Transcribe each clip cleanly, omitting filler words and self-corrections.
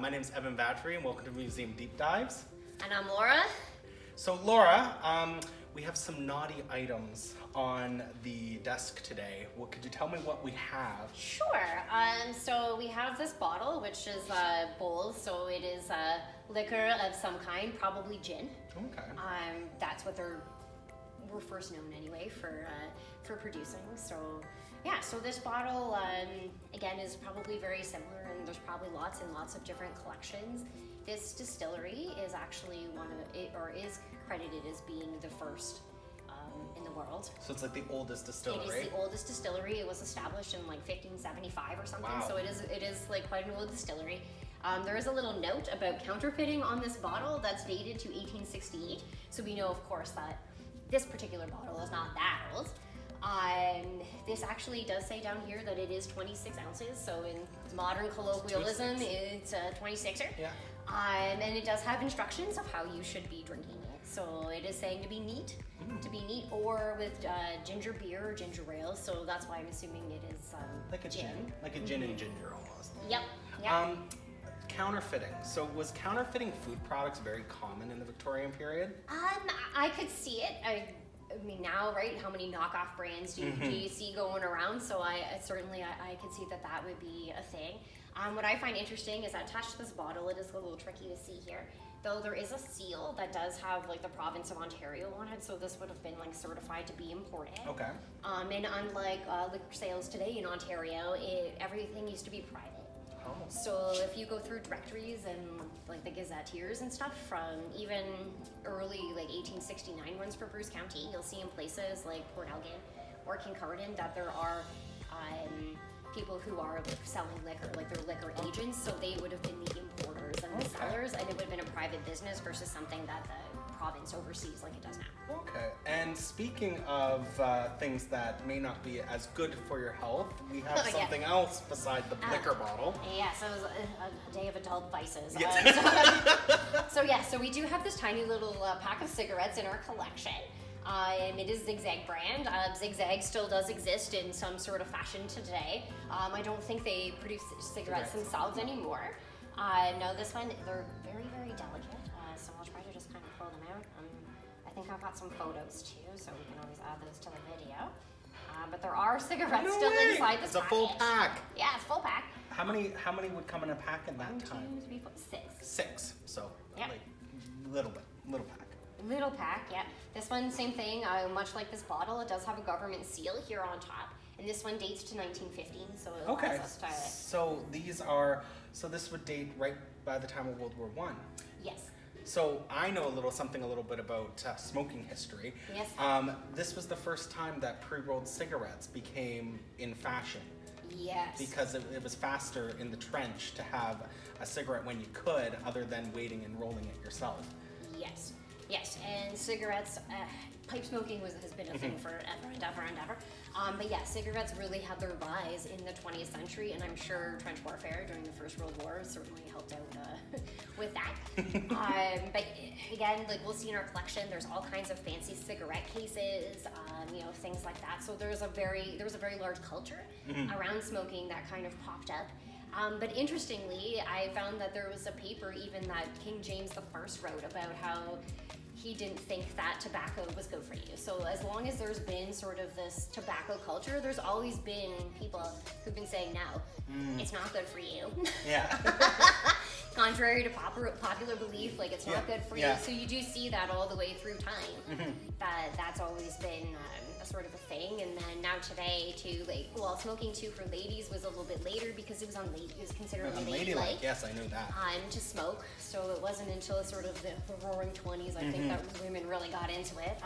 My name is Evan Vatry, and welcome to Museum Deep Dives. And I'm Laura. So Laura, we have some naughty items on the desk today. Could you tell me what we have? Sure. So we have this bottle, which is Bols. So it is liquor of some kind, probably gin. Okay. That's what we're first known anyway for producing. So yeah. So this bottle again is probably very similar, and there's probably lots and lots of different collections. This distillery is actually is credited as being the first in the world. So it's like the oldest distillery. It is the oldest distillery. It was established in like 1575 or something. Wow. So it is like quite an old distillery. There is a little note about counterfeiting on this bottle that's dated to 1868. So we know, of course, that this particular bottle is not that old. This actually does say down here that it is 26 ounces. So in modern colloquialism, it's a 26er. Yeah. And it does have instructions of how you should be drinking it. So it is saying to be neat, or with ginger beer or ginger ale. So that's why I'm assuming it is Like a gin. Like a gin and ginger almost. Yep. Counterfeiting. So was counterfeiting food products very common in the Victorian period? I could see it. I mean, now, right? How many knockoff brands do you see going around? So I could see that would be a thing. What I find interesting is attached to this bottle, it is a little tricky to see here, though there is a seal that does have like the province of Ontario on it, so this would have been like certified to be imported. Okay. And unlike liquor sales today in Ontario, everything used to be private. Oh. So if you go through directories and like the gazetteers and stuff from even early like 1869 ones for Bruce County, you'll see in places like Port Elgin or Kincardine that there are people who are like selling liquor, like they're liquor agents, so they would have been the importers and the sellers, and it would have been a private business versus something that the province oversees like it does now. Okay, and speaking of things that may not be as good for your health, we have something else beside the liquor bottle. Yeah, so it was a day of adult vices. Yes. So we do have this tiny little pack of cigarettes in our collection. It is Zig-Zag brand. Zig-Zag still does exist in some sort of fashion today. I don't think they produce cigarettes themselves anymore. No, this one, they're very, very delicate. So I'll try to just kind of pull them out. I think I've got some photos too, so we can always add those to the video. But there are cigarettes still inside this package. It's a full pack. Yeah, it's full pack. How many would come in a pack in that time? 1, 2, 3, 4, 6. 6. So Yep. like little pack. Little pack, yeah. This one, same thing. Much like this bottle, it does have a government seal here on top, and this one dates to 1915. So it allows us to. So this would date right by the time of World War I. Yes. So I know a little bit about smoking history. Yes. This was the first time that pre-rolled cigarettes became in fashion. Yes. Because it was faster in the trench to have a cigarette when you could, other than waiting and rolling it yourself. Yes. Yes, and cigarettes, pipe smoking has been a thing forever and ever and ever. But yeah, cigarettes really had their rise in the 20th century, and I'm sure trench warfare during the First World War certainly helped out with that. But again, like we'll see in our collection, there's all kinds of fancy cigarette cases, things like that. So there was a very large culture around smoking that kind of popped up. But interestingly, I found that there was a paper even that King James I wrote about how he didn't think that tobacco was good for you. So as long as there's been sort of this tobacco culture, there's always been people who've been saying, no, it's not good for you. Yeah. Contrary to popular belief, like it's not good for you. So you do see that all the way through time. That's always been a sort of a thing. And then now today too, smoking too for ladies was a little bit later because it was considered unladylike. Yes, I know that. To smoke. So it wasn't until sort of the roaring 20s, I think, that women really got into it.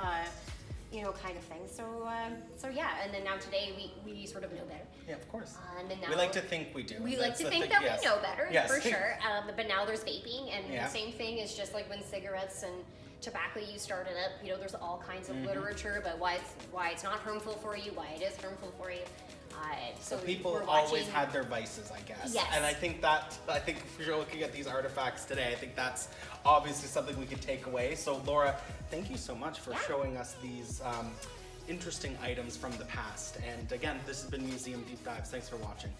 Kind of thing. So yeah, and then now today we sort of know better. Yeah, of course. And now, we like to think we do. We like to think that we know better, for sure. But now there's vaping, and the same thing is just like when cigarettes and tobacco use started up. There's all kinds of literature about why it's not harmful for you, why it is harmful for you. So people always had their vices, I guess. Yes. And I think if you're looking at these artifacts today, I think that's obviously something we could take away. So Laura, thank you so much for showing us these interesting items from the past. And again, this has been Museum Deep Dives. Thanks for watching.